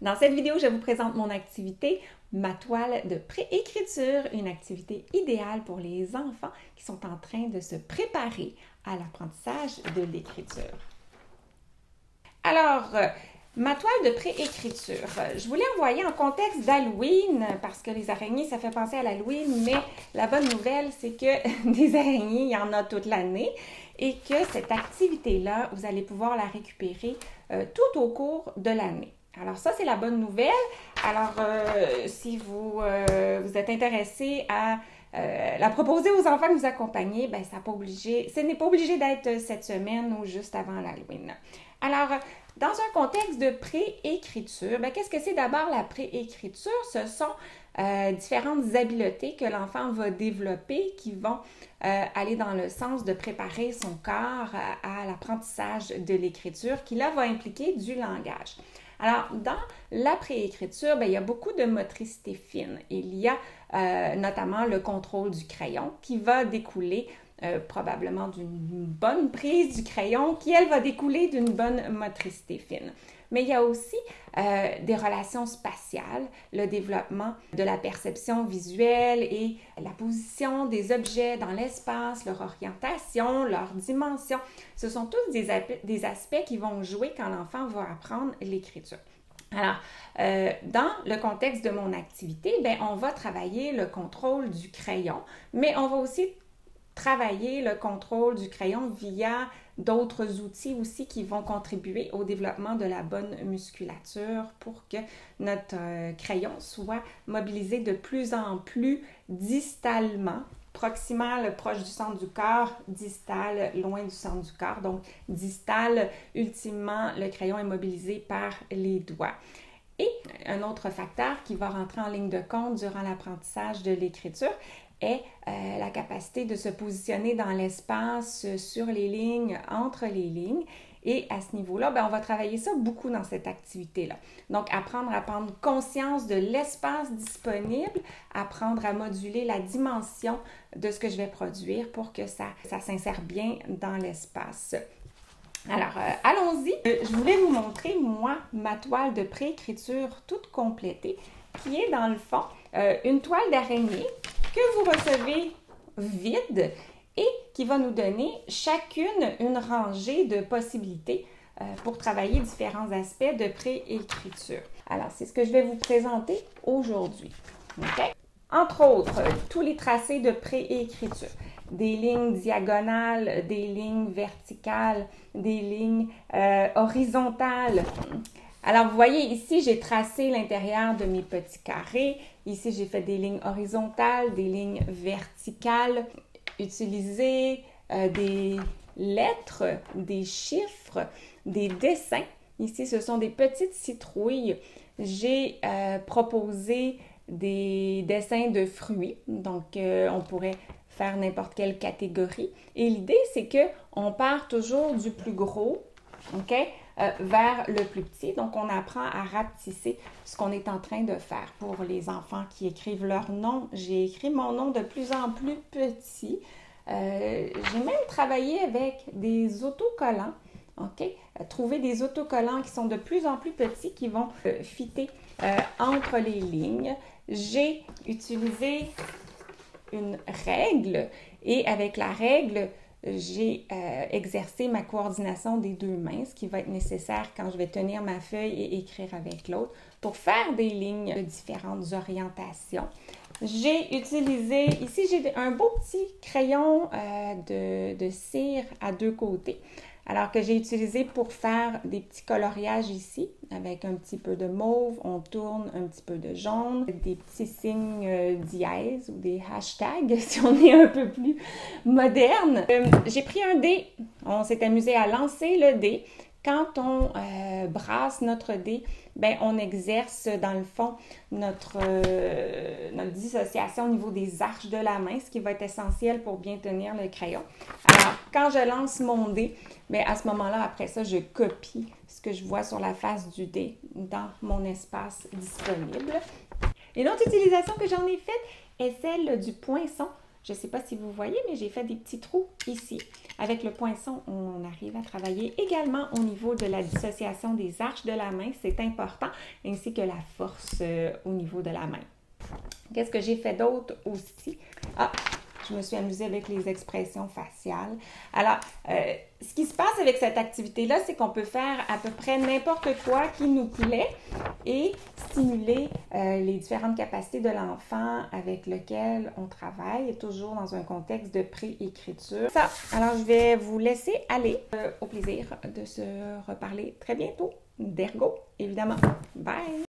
Dans cette vidéo, je vous présente mon activité, ma toile de préécriture, une activité idéale pour les enfants qui sont en train de se préparer à l'apprentissage de l'écriture. Alors, ma toile de préécriture, je vous l'ai envoyée en contexte d'Halloween parce que les araignées, ça fait penser à l'Halloween, mais la bonne nouvelle, c'est que des araignées, il y en a toute l'année et que cette activité-là, vous allez pouvoir la récupérer tout au cours de l'année. Alors ça, c'est la bonne nouvelle. Alors, si vous êtes intéressé à la proposer aux enfants de vous accompagner, ben ce n'est pas obligé d'être cette semaine ou juste avant l'Halloween. Alors, dans un contexte de préécriture, ben, qu'est-ce que c'est d'abord la préécriture? Ce sont différentes habiletés que l'enfant va développer qui vont aller dans le sens de préparer son corps à l'apprentissage de l'écriture qui, là, va impliquer du langage. Alors, dans la préécriture, il y a beaucoup de motricité fine. Il y a notamment le contrôle du crayon qui va découler probablement d'une bonne prise du crayon qui, elle, va découler d'une bonne motricité fine. Mais il y a aussi des relations spatiales, le développement de la perception visuelle et la position des objets dans l'espace, leur orientation, leur dimension. Ce sont tous des aspects qui vont jouer quand l'enfant va apprendre l'écriture. Alors, dans le contexte de mon activité, on va travailler le contrôle du crayon, mais on va aussi travailler le contrôle du crayon via d'autres outils aussi qui vont contribuer au développement de la bonne musculature pour que notre crayon soit mobilisé de plus en plus distalement, proximal, proche du centre du corps, distal, loin du centre du corps. Donc, distal, ultimement, le crayon est mobilisé par les doigts. Et un autre facteur qui va rentrer en ligne de compte durant l'apprentissage de l'écriture est la capacité de se positionner dans l'espace, sur les lignes, entre les lignes. Et à ce niveau-là, on va travailler ça beaucoup dans cette activité-là. Donc, apprendre à prendre conscience de l'espace disponible, apprendre à moduler la dimension de ce que je vais produire pour que ça s'insère bien dans l'espace. Alors, allons-y. Je voulais vous montrer, moi, ma toile de préécriture toute complétée, qui est dans le fond une toile d'araignée que vous recevez vide et qui va nous donner chacune une rangée de possibilités pour travailler différents aspects de préécriture. Alors, c'est ce que je vais vous présenter aujourd'hui. Okay? Entre autres, tous les tracés de préécriture, des lignes diagonales, des lignes verticales, des lignes horizontales. Alors, vous voyez ici, j'ai tracé l'intérieur de mes petits carrés. Ici, j'ai fait des lignes horizontales, des lignes verticales, utilisé des lettres, des chiffres, des dessins. Ici, ce sont des petites citrouilles. J'ai proposé des dessins de fruits. Donc, on pourrait faire n'importe quelle catégorie. Et l'idée, c'est qu'on part toujours du plus gros, OK? Vers le plus petit. Donc, on apprend à rapetisser ce qu'on est en train de faire. Pour les enfants qui écrivent leur nom, j'ai écrit mon nom de plus en plus petit. J'ai même travaillé avec des autocollants. OK? Trouver des autocollants qui sont de plus en plus petits, qui vont fitter entre les lignes. J'ai utilisé une règle et avec la règle, j'ai exercé ma coordination des deux mains, ce qui va être nécessaire quand je vais tenir ma feuille et écrire avec l'autre pour faire des lignes de différentes orientations. J'ai utilisé, ici j'ai un beau petit crayon de cire à deux côtés, alors que j'ai utilisé pour faire des petits coloriages ici, avec un petit peu de mauve, on tourne un petit peu de jaune, des petits signes dièse ou des hashtags si on est un peu plus moderne. J'ai pris un dé, on s'est amusé à lancer le dé. Quand on brasse notre dé, on exerce dans le fond notre dissociation au niveau des arches de la main, ce qui va être essentiel pour bien tenir le crayon. Alors, quand je lance mon dé, à ce moment-là, après ça, je copie ce que je vois sur la face du dé dans mon espace disponible. Et l'autre utilisation que j'en ai faite est celle du poinçon. Je ne sais pas si vous voyez, mais j'ai fait des petits trous ici. Avec le poinçon, on arrive à travailler également au niveau de la dissociation des arches de la main, c'est important, ainsi que la force au niveau de la main. Qu'est-ce que j'ai fait d'autre aussi? Ah, je me suis amusée avec les expressions faciales. Alors, ce qui se passe avec cette activité-là, c'est qu'on peut faire à peu près n'importe quoi qui nous plaît et stimuler les différentes capacités de l'enfant avec lequel on travaille, toujours dans un contexte de préécriture. Ça, alors je vais vous laisser aller. Au plaisir de se reparler très bientôt. D'ergo, évidemment. Bye!